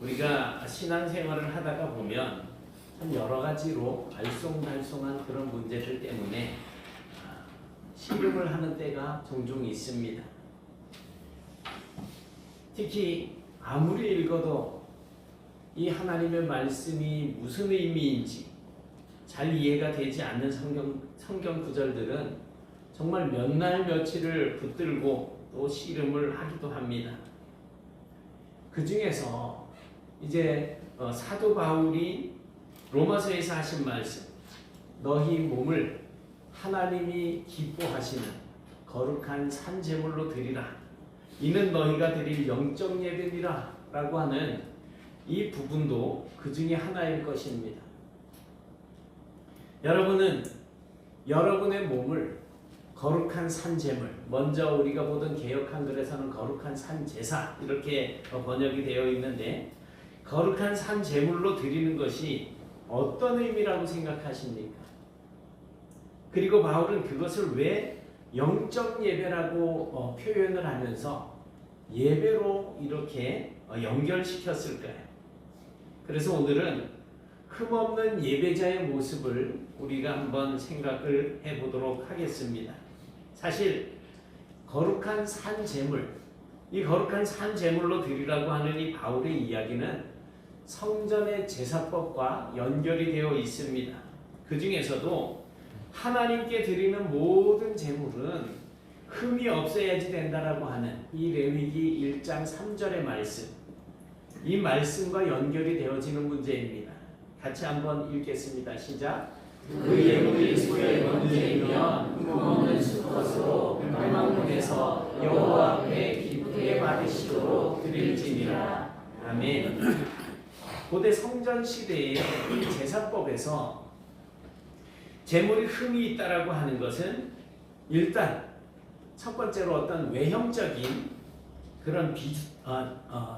우리가 신앙생활을 하다가 보면 참 여러 가지로 알쏭달쏭한 그런 문제들 때문에 씨름을 하는 때가 종종 있습니다. 특히 아무리 읽어도 이 하나님의 말씀이 무슨 의미인지 잘 이해가 되지 않는 성경 구절들은 정말 몇 날 며칠을 붙들고 또 씨름을 하기도 합니다. 그 중에서 이제 사도 바울이 로마서에서 하신 말씀, 너희 몸을 하나님이 기뻐하시는 거룩한 산제물로 드리라, 이는 너희가 드릴 영적 예배니라 라고 하는 이 부분도 그 중에 하나일 것입니다. 여러분은 여러분의 몸을 거룩한 산제물, 먼저 우리가 보던 개역 한글에서는 거룩한 산제사 이렇게 번역이 되어 있는데, 거룩한 산제물로 드리는 것이 어떤 의미라고 생각하십니까? 그리고 바울은 그것을 왜 영적 예배라고 표현을 하면서 예배로 이렇게 연결시켰을까요? 그래서 오늘은 흠없는 예배자의 모습을 우리가 한번 생각을 해보도록 하겠습니다. 사실 거룩한 산제물, 이 거룩한 산제물로 드리라고 하는 이 바울의 이야기는 성전의 제사법과 연결이 되어 있습니다. 그 중에서도 하나님께 드리는 모든 제물은 흠이 없어야지 된다라고 하는 이 레위기 1장 3절의 말씀, 이 말씀과 연결이 되어지는 문제입니다. 같이 한번 읽겠습니다. 시작. 그 예물이 소의 번제이며 흠없는 수컷으로 회막문에서 여호와 앞에 기쁘게 받으시도록 드릴지니라. 아멘. 고대 성전 시대의 이 제사법에서 제물이 흠이 있다라고 하는 것은 일단 첫 번째로 어떤 외형적인 그런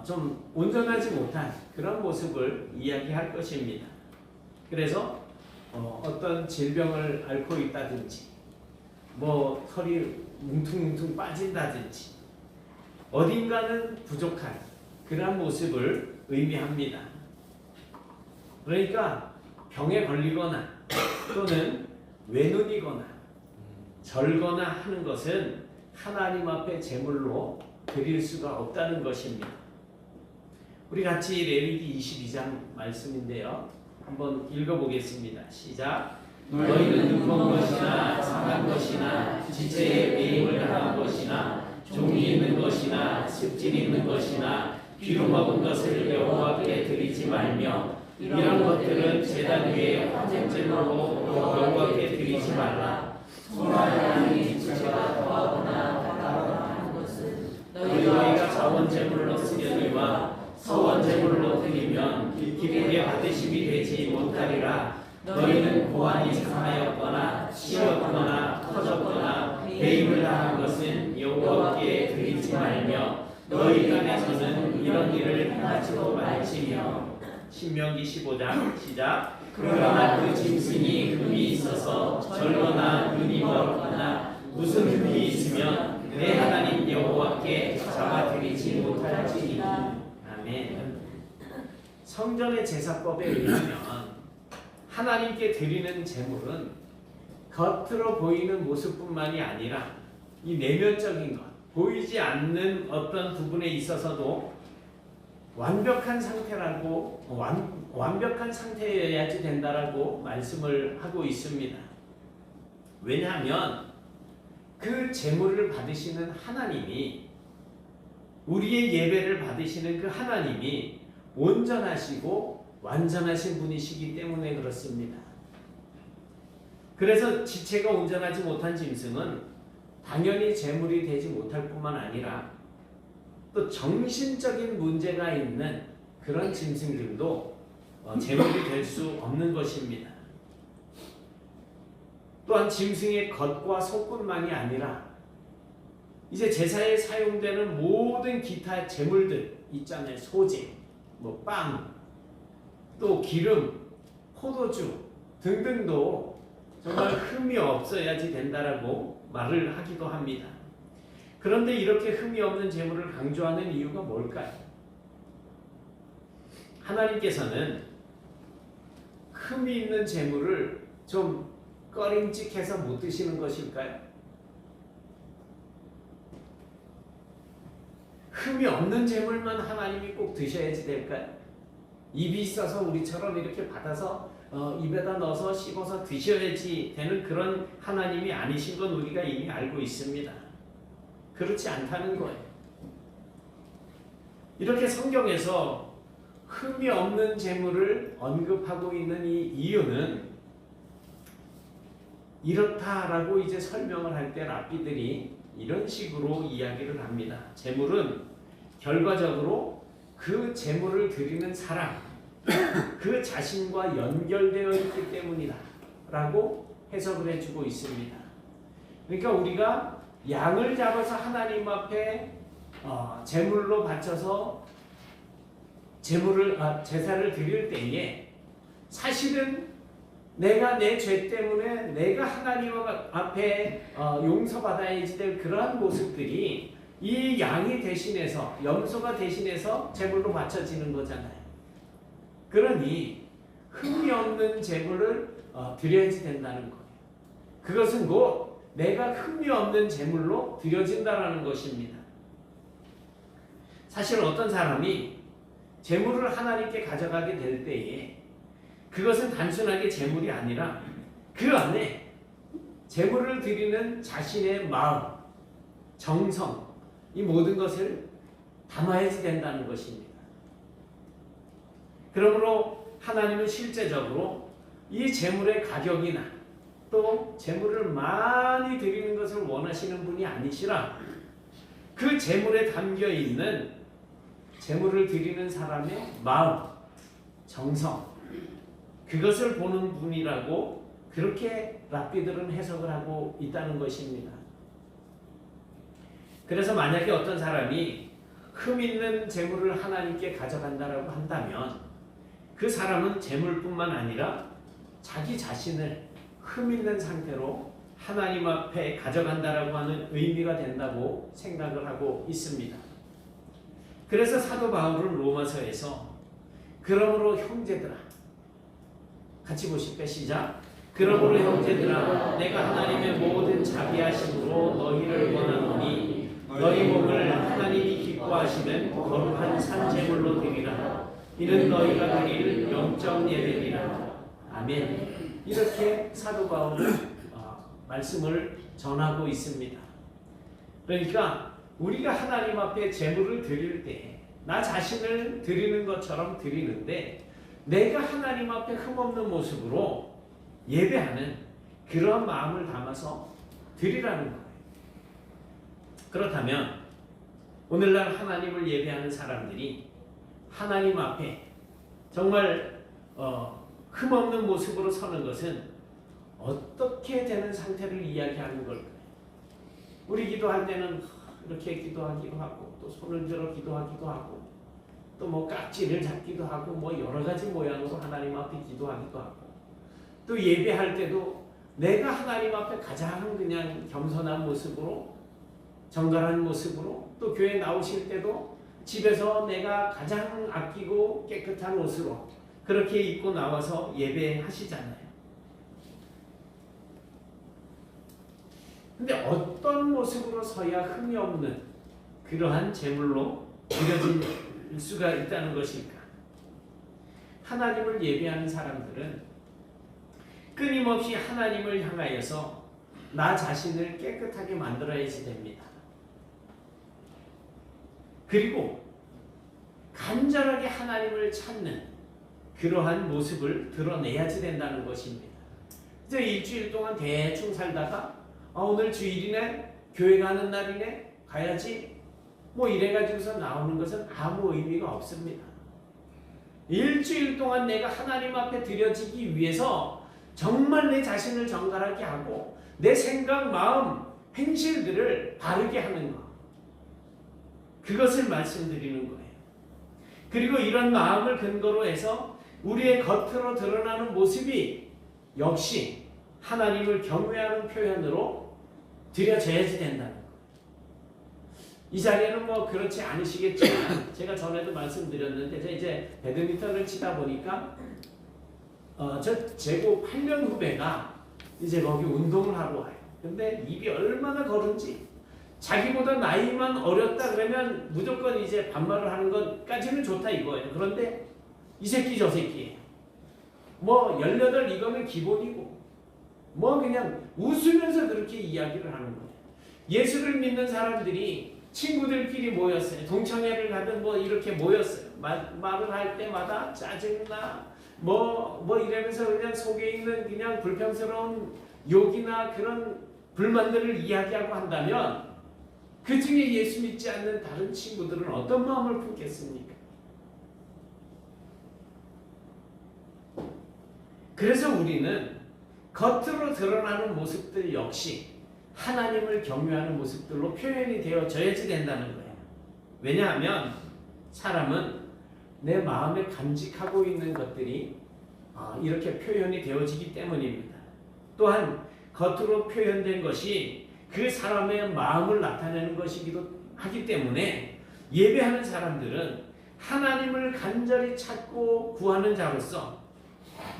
좀 온전하지 못한 그런 모습을 이야기할 것입니다. 그래서 어떤 질병을 앓고 있다든지, 뭐 털이 뭉퉁뭉퉁 빠진다든지, 어딘가는 부족한 그런 모습을 의미합니다. 그러니까 병에 걸리거나 또는 외눈이거나 절거나 하는 것은 하나님 앞에 제물로 드릴 수가 없다는 것입니다. 우리 같이 레위기 22장 말씀인데요, 한번 읽어보겠습니다. 시작. 너희는 눈먼 것이나 상한 것이나 지체에 매임을 당한 것이나 종이 있는 것이나 습진 있는 것이나 비루 먹은 것을 여호와께 드리지 말며, 이런 것들은 제단 위에 화목제물로 여호와께 드리지 말라. 소나무의 지체가 더하거나 다르거나 하는 것은 너희가 자원제물로 쓰려니와 서원제물로 드리면 기쁘게 받으심이 되지 못하리라. 너희는 고환이 상하였거나 치였거나 터졌거나 배임을 당한 것은 여호와께 드리지 말며, 너희 간에서는 이런 일을 행하지도 말지며. 신명기 15장 시작. 그러나 그 짐승이 흠이 있어서 절거나 눈이 멀거나 무슨 흠이 있으면 내 하나님 여호와께 잡아드리지 못할지니. 아멘. 성전의 제사법에 의하면 하나님께 드리는 제물은 겉으로 보이는 모습뿐만이 아니라 이 내면적인 것, 보이지 않는 어떤 부분에 있어서도 완벽한 상태라고, 완벽한 상태여야지 된다라고 말씀을 하고 있습니다. 왜냐하면 그 제물을 받으시는 하나님이, 우리의 예배를 받으시는 그 하나님이 온전하시고 완전하신 분이시기 때문에 그렇습니다. 그래서 지체가 온전하지 못한 짐승은 당연히 제물이 되지 못할 뿐만 아니라 또 정신적인 문제가 있는 그런 짐승들도 제물이 될 수 없는 것입니다. 또한 짐승의 겉과 속뿐만이 아니라 이제 제사에 사용되는 모든 기타 제물들 있잖아요. 소재, 뭐 빵, 또 기름, 포도주 등등도 정말 흠이 없어야지 된다라고 말을 하기도 합니다. 그런데 이렇게 흠이 없는 제물을 강조하는 이유가 뭘까요? 하나님께서는 흠이 있는 재물을 좀 꺼림칙해서 못 드시는 것일까요? 흠이 없는 재물만 하나님이 꼭 드셔야지 될까요? 입이 있어서 우리처럼 이렇게 받아서 입에다 넣어서 씹어서 드셔야지 되는 그런 하나님이 아니신 건 우리가 이미 알고 있습니다. 그렇지 않다는 거예요. 이렇게 성경에서 흠이 없는 재물을 언급하고 있는 이 이유는 이렇다라고 이제 설명을 할 때 랍비들이 이런 식으로 이야기를 합니다. 재물은 결과적으로 그 재물을 드리는 사람, 그 자신과 연결되어 있기 때문이다 라고 해석을 해주고 있습니다. 그러니까 우리가 양을 잡아서 하나님 앞에 제물로 바쳐서 제사를 드릴 때에 사실은 내가 내 죄 때문에 내가 하나님 앞에 용서받아야지 될 그러한 모습들이 이 양이 대신해서 염소가 대신해서 제물로 바쳐지는 거잖아요. 그러니 흠이 없는 제물을 드려야지 된다는 거예요. 그것은 곧 내가 흠이 없는 제물로 드려진다라는 것입니다. 사실 어떤 사람이 제물을 하나님께 가져가게 될 때에 그것은 단순하게 제물이 아니라 그 안에 제물을 드리는 자신의 마음, 정성, 이 모든 것을 담아야지 된다는 것입니다. 그러므로 하나님은 실제적으로 이 제물의 가격이나 또 제물을 많이 드리는 것을 원하시는 분이 아니시라 그 제물에 담겨 있는 제물을 드리는 사람의 마음, 정성, 그것을 보는 분이라고 그렇게 랍비들은 해석을 하고 있다는 것입니다. 그래서 만약에 어떤 사람이 흠 있는 제물을 하나님께 가져간다라고 한다면 그 사람은 제물뿐만 아니라 자기 자신을 흠 있는 상태로 하나님 앞에 가져간다라고 하는 의미가 된다고 생각을 하고 있습니다. 그래서 사도 바울은 로마서에서 그러므로 형제들아, 같이 보실까요? 시작. 그러므로 형제들아, 내가 하나님의 모든 자비하심으로 너희를 원하노니 너희 몸을 하나님이 기뻐하시는 거룩한 산제물로 드리라. 이는 너희가 드릴 영적 예배니라. 아멘. 이렇게 사도 바울은 말씀을 전하고 있습니다. 그러니까 우리가 하나님 앞에 제물을 드릴 때 나 자신을 드리는 것처럼 드리는데 내가 하나님 앞에 흠없는 모습으로 예배하는 그런 마음을 담아서 드리라는 거예요. 그렇다면 오늘날 하나님을 예배하는 사람들이 하나님 앞에 정말 흠없는 모습으로 서는 것은 어떻게 되는 상태를 이야기하는 걸까요? 우리 기도할 때는 이렇게 기도하기도 하고 또 손을 들어 기도하기도 하고 또 뭐 깍지를 잡기도 하고 뭐 여러 가지 모양으로 하나님 앞에 기도하기도 하고 또 예배할 때도 내가 하나님 앞에 가장 그냥 겸손한 모습으로 정갈한 모습으로 또 교회 나오실 때도 집에서 내가 가장 아끼고 깨끗한 옷으로 그렇게 입고 나와서 예배하시잖아요. 근데 어떤 모습으로 서야 흠이 없는 그러한 제물로 드려질 수가 있다는 것일까? 하나님을 예배하는 사람들은 끊임없이 하나님을 향하여서 나 자신을 깨끗하게 만들어야지 됩니다. 그리고 간절하게 하나님을 찾는 그러한 모습을 드러내야지 된다는 것입니다. 이제 일주일 동안 대충 살다가 오늘 주일이네, 교회 가는 날이네, 가야지 뭐 이래가지고서 나오는 것은 아무 의미가 없습니다. 일주일 동안 내가 하나님 앞에 드려지기 위해서 정말 내 자신을 정갈하게 하고 내 생각, 마음, 행실들을 바르게 하는 것, 그것을 말씀드리는 거예요. 그리고 이런 마음을 근거로 해서 우리의 겉으로 드러나는 모습이 역시 하나님을 경외하는 표현으로 드려져야지 된다는 거예요. 이 자리에는 뭐 그렇지 않으시겠지만 제가 전에도 말씀드렸는데 제가 이제 배드민턴을 치다 보니까 저 제고 8년 후배가 이제 거기 운동을 하고 와요. 근데 입이 얼마나 거른지 자기보다 나이만 어렸다 그러면 무조건 이제 반말을 하는 것까지는 좋다 이거예요. 그런데 이 새끼 저 새끼 뭐 18 이거는 기본이고 뭐 그냥 웃으면서 그렇게 이야기를 하는 거예요. 예수를 믿는 사람들이 친구들끼리 모였어요. 동창회를 가든 뭐 이렇게 모였어요. 말을 할 때마다 짜증나 뭐 이러면서 그냥 속에 있는 그냥 불평스러운 욕이나 그런 불만들을 이야기하고 한다면 그 중에 예수 믿지 않는 다른 친구들은 어떤 마음을 품겠습니까? 그래서 우리는 겉으로 드러나는 모습들 역시 하나님을 경외하는 모습들로 표현이 되어져야지 된다는 거예요. 왜냐하면 사람은 내 마음에 간직하고 있는 것들이 이렇게 표현이 되어지기 때문입니다. 또한 겉으로 표현된 것이 그 사람의 마음을 나타내는 것이기도 하기 때문에 예배하는 사람들은 하나님을 간절히 찾고 구하는 자로서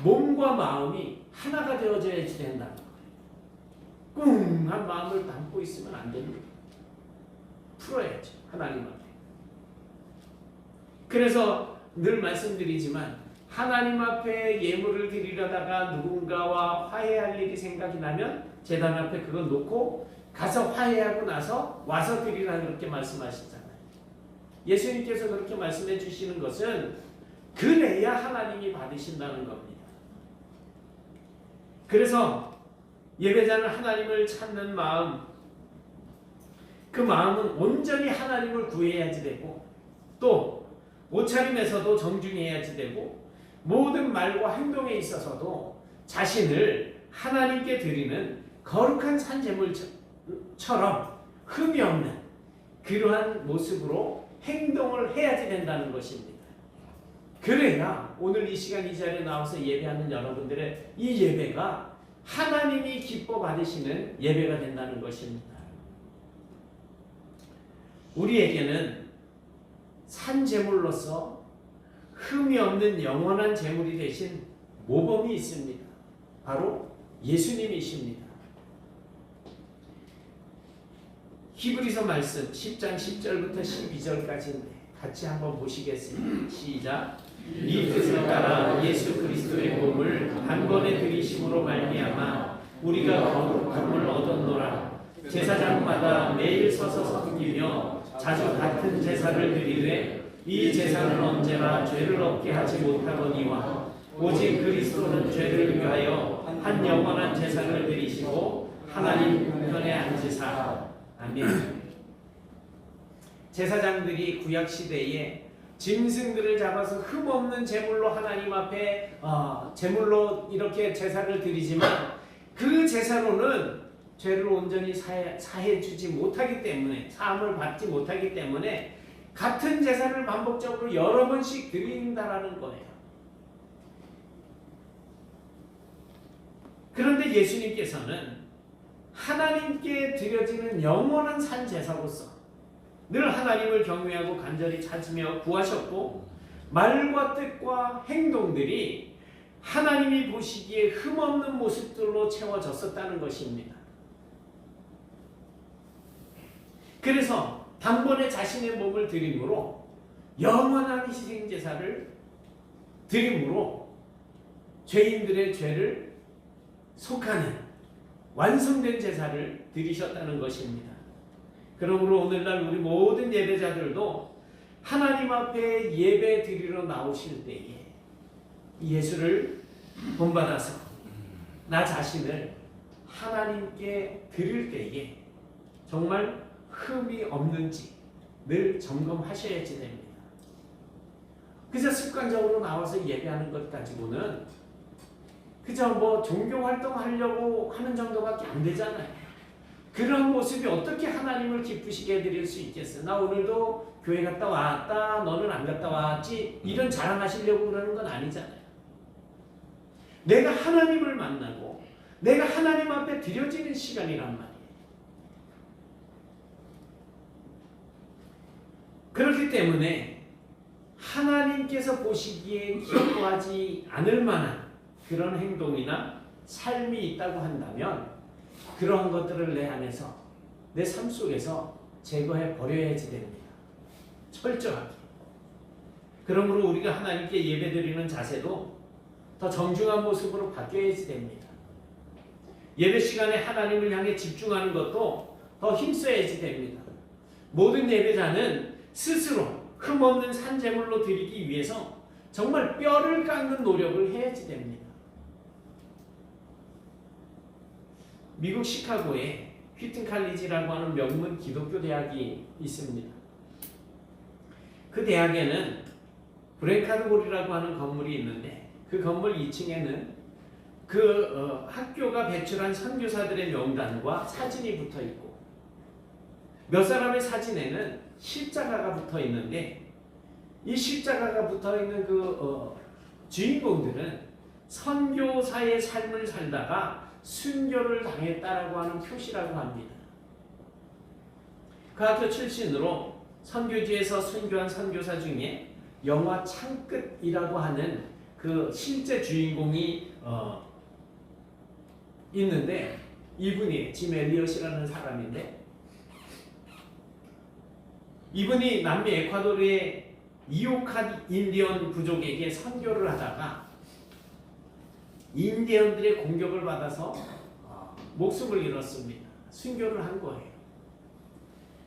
몸과 마음이 하나가 되어져야지 된다는 거예요. 꿍한 마음을 담고 있으면 안 됩니다. 풀어야죠. 하나님 앞에. 그래서 늘 말씀드리지만 하나님 앞에 예물을 드리려다가 누군가와 화해할 일이 생각이 나면 제단 앞에 그걸 놓고 가서 화해하고 나서 와서 드리라 그렇게 말씀하시잖아요. 예수님께서 그렇게 말씀해 주시는 것은 그래야 하나님이 받으신다는 겁니다. 그래서 예배자는 하나님을 찾는 마음, 그 마음은 온전히 하나님을 구해야지 되고 또 옷차림에서도 정중해야지 되고 모든 말과 행동에 있어서도 자신을 하나님께 드리는 거룩한 산제물처럼 흠이 없는 그러한 모습으로 행동을 해야지 된다는 것입니다. 그래야 오늘 이 시간 이 자리에 나와서 예배하는 여러분들의 이 예배가 하나님이 기뻐 받으시는 예배가 된다는 것입니다. 우리에게는 산제물로서 흠이 없는 영원한 제물이 되신 모범이 있습니다. 바로 예수님이십니다. 히브리서 말씀 10장 10절부터 12절까지인데 같이 한번 보시겠습니다. 시작. 이 뜻을 따라 예수 그리스도의 몸을 한 번에 드리심으로 말미암아 우리가 거룩함을 얻었노라. 제사장마다 매일 서서 섬기며 자주 같은 제사를 드리되 이 제사는 언제나 죄를 얻게 하지 못하거니와 오직 그리스도는 죄를 위하여 한 영원한 제사를 드리시고 하나님 우편에 앉으사. 아멘. 제사장들이 구약 시대에 짐승들을 잡아서 흠없는 제물로 하나님 앞에 제물로 이렇게 제사를 드리지만 그 제사로는 죄를 온전히 사해 주지 못하기 때문에 사함을 받지 못하기 때문에 같은 제사를 반복적으로 여러 번씩 드린다라는 거예요. 그런데 예수님께서는 하나님께 드려지는 영원한 산 제사로서 늘 하나님을 경외하고 간절히 찾으며 구하셨고 말과 뜻과 행동들이 하나님이 보시기에 흠없는 모습들로 채워졌었다는 것입니다. 그래서 단번에 자신의 몸을 드림으로 영원한 희생제사를 드림으로 죄인들의 죄를 속하는 완성된 제사를 드리셨다는 것입니다. 그러므로 오늘날 우리 모든 예배자들도 하나님 앞에 예배 드리러 나오실 때에 예수를 본받아서 나 자신을 하나님께 드릴 때에 정말 흠이 없는지 늘 점검하셔야지 됩니다. 그래서 습관적으로 나와서 예배하는 것 가지고는 그저 뭐 종교 활동하려고 하는 정도밖에 안 되잖아요. 그런 모습이 어떻게 하나님을 기쁘시게 해드릴 수 있겠어요? 나 오늘도 교회 갔다 왔다, 너는 안 갔다 왔지, 이런 자랑하시려고 그러는 건 아니잖아요. 내가 하나님을 만나고 내가 하나님 앞에 드려지는 시간이란 말이에요. 그렇기 때문에 하나님께서 보시기에 기뻐하지 않을 만한 그런 행동이나 삶이 있다고 한다면 그러한 것들을 내 안에서 내 삶 속에서 제거해 버려야지 됩니다. 철저하게. 그러므로 우리가 하나님께 예배드리는 자세도 더 정중한 모습으로 바뀌어야지 됩니다. 예배 시간에 하나님을 향해 집중하는 것도 더 힘써야지 됩니다. 모든 예배자는 스스로 흠없는 산제물로 드리기 위해서 정말 뼈를 깎는 노력을 해야지 됩니다. 미국 시카고에 휘튼 칼리지라고 하는 명문 기독교 대학이 있습니다. 그 대학에는 브랭카드 홀이라고 하는 건물이 있는데 그 건물 2층에는 학교가 배출한 선교사들의 명단과 사진이 붙어 있고 몇 사람의 사진에는 십자가가 붙어 있는데 이 십자가가 붙어 있는 주인공들은 선교사의 삶을 살다가 순교를 당했다라고 하는 표시라고 합니다. 그 학교 출신으로 선교지에서 순교한 선교사 중에 영화 창끝이라고 하는 그 실제 주인공이 있는데 이분이 짐 엘리엇이라는 사람인데 이분이 남미 에콰도르의 이오칸 인디언 부족에게 선교를 하다가 인디언들의 공격을 받아서 목숨을 잃었습니다. 순교를 한 거예요.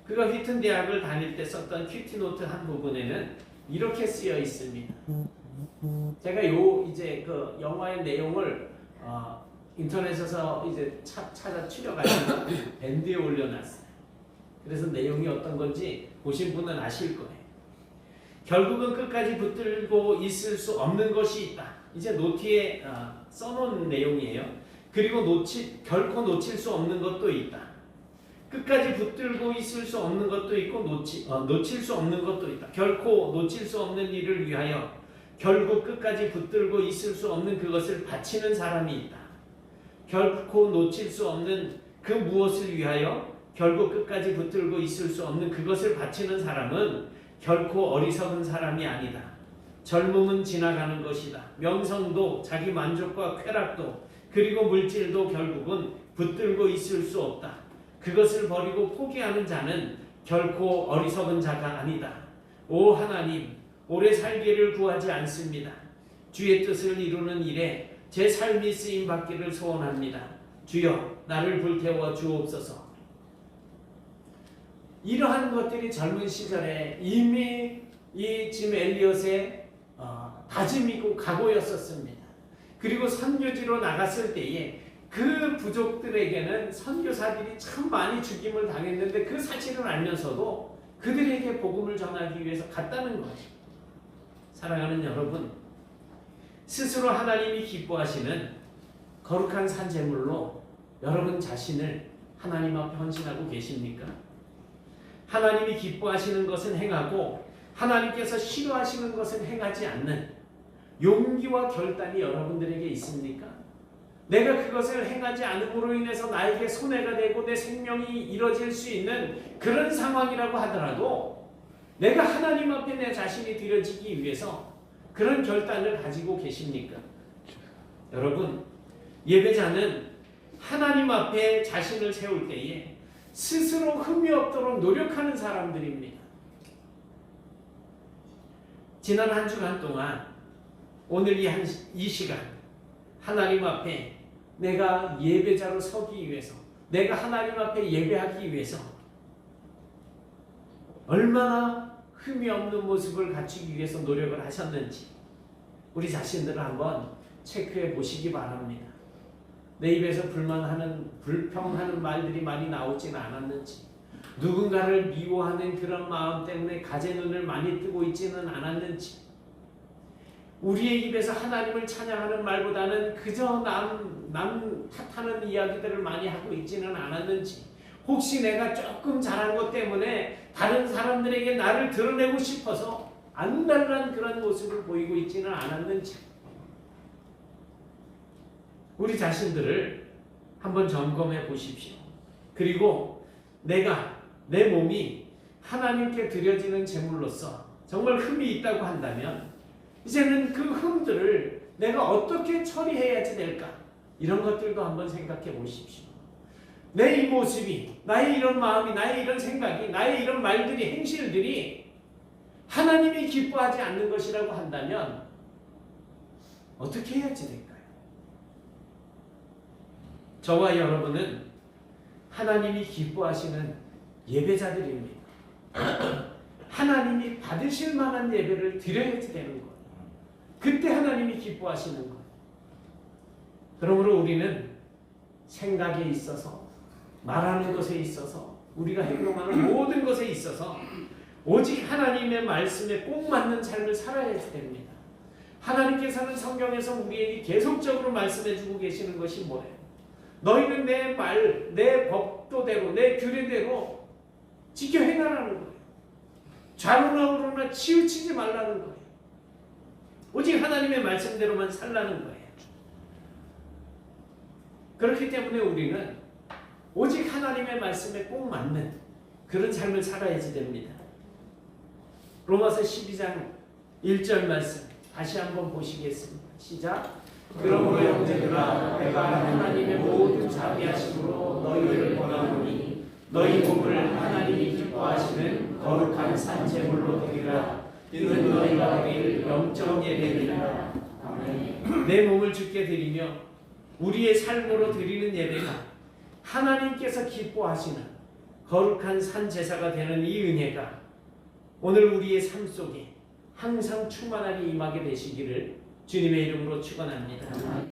그가 휘튼 대학을 다닐 때 썼던 큐티노트 한 부분에는 이렇게 쓰여 있습니다. 제가 이제 그 영화의 내용을 인터넷에서 이제 찾아 추려가지고 밴드에 올려놨어요. 그래서 내용이 어떤 건지 보신 분은 아실 거예요. 결국은 끝까지 붙들고 있을 수 없는 것이 있다. 이제 노트에 써놓은 내용이에요. 그리고 결코 놓칠 수 없는 것도 있다. 끝까지 붙들고 있을 수 없는 것도 있고 놓칠 수 없는 것도 있다. 결코 놓칠 수 없는 일을 위하여 결국 끝까지 붙들고 있을 수 없는 그것을 바치는 사람이 있다. 결코 놓칠 수 없는 그 무엇을 위하여 결국 끝까지 붙들고 있을 수 없는 그것을 바치는 사람은 결코 어리석은 사람이 아니다. 젊음은 지나가는 것이다. 명성도 자기 만족과 쾌락도 그리고 물질도 결국은 붙들고 있을 수 없다. 그것을 버리고 포기하는 자는 결코 어리석은 자가 아니다. 오 하나님, 오래 살기를 구하지 않습니다. 주의 뜻을 이루는 일에 제 삶이 쓰임 받기를 소원합니다. 주여 나를 불태워 주옵소서. 이러한 것들이 젊은 시절에 이미 이 짐 엘리엇의 다짐이고 각오였었습니다. 그리고 선교지로 나갔을 때에 그 부족들에게는 선교사들이 참 많이 죽임을 당했는데 그 사실을 알면서도 그들에게 복음을 전하기 위해서 갔다는 거예요. 사랑하는 여러분, 스스로 하나님이 기뻐하시는 거룩한 산제물로 여러분 자신을 하나님 앞에 헌신하고 계십니까? 하나님이 기뻐하시는 것은 행하고 하나님께서 싫어하시는 것은 행하지 않는 용기와 결단이 여러분들에게 있습니까? 내가 그것을 행하지 않음으로 인해서 나에게 손해가 되고 내 생명이 이뤄질 수 있는 그런 상황이라고 하더라도 내가 하나님 앞에 내 자신이 드려지기 위해서 그런 결단을 가지고 계십니까? 여러분, 예배자는 하나님 앞에 자신을 세울 때에 스스로 흠이 없도록 노력하는 사람들입니다. 지난 한 주간 동안 오늘 이 시간 하나님 앞에 내가 예배자로 서기 위해서, 내가 하나님 앞에 예배하기 위해서 얼마나 흠이 없는 모습을 갖추기 위해서 노력을 하셨는지 우리 자신들을 한번 체크해 보시기 바랍니다. 내 입에서 불평하는 말들이 많이 나오지는 않았는지, 누군가를 미워하는 그런 마음 때문에 가재 눈을 많이 뜨고 있지는 않았는지, 우리의 입에서 하나님을 찬양하는 말보다는 그저 남 탓하는 이야기들을 많이 하고 있지는 않았는지, 혹시 내가 조금 잘한 것 때문에 다른 사람들에게 나를 드러내고 싶어서 안달난 그런 모습을 보이고 있지는 않았는지, 우리 자신들을 한번 점검해 보십시오. 그리고 내 몸이 하나님께 드려지는 제물로서 정말 흠이 있다고 한다면 이제는 그 흠들을 내가 어떻게 처리해야지 될까? 이런 것들도 한번 생각해 보십시오. 내 이 모습이, 나의 이런 마음이, 나의 이런 생각이, 나의 이런 말들이, 행실들이 하나님이 기뻐하지 않는 것이라고 한다면 어떻게 해야지 될까요? 저와 여러분은 하나님이 기뻐하시는 예배자들입니다. 하나님이 받으실 만한 예배를 드려야지 되는 거예요. 그때 하나님이 기뻐하시는 거예요. 그러므로 우리는 생각에 있어서, 말하는 것에 있어서, 우리가 행동하는 모든 것에 있어서 오직 하나님의 말씀에 꼭 맞는 삶을 살아야지 됩니다. 하나님께서는 성경에서 우리에게 계속적으로 말씀해주고 계시는 것이 뭐예요? 너희는 내 말, 내 법도대로, 내 규례대로 지켜 행하라는 거예요. 좌로나 우로나 치우치지 말라는 거예요. 오직 하나님의 말씀대로만 살라는 거예요. 그렇기 때문에 우리는 오직 하나님의 말씀에 꼭 맞는 그런 삶을 살아야지 됩니다. 로마서 12장 1절 말씀 다시 한번 보시겠습니다. 시작. 그러므로 형제들아 내가 하나님의 모든 자비하심으로 너희를 권하노니 너희 몸을 하나님이 기뻐하시는 거룩한 산 제물로 드리라. 이는 너희가 드릴 영적 예배니라. 내 몸을 주께 드리며 우리의 삶으로 드리는 예배가 하나님께서 기뻐하시는 거룩한 산 제사가 되는 이 은혜가 오늘 우리의 삶 속에 항상 충만하게 임하게 되시기를 주님의 이름으로 축원합니다.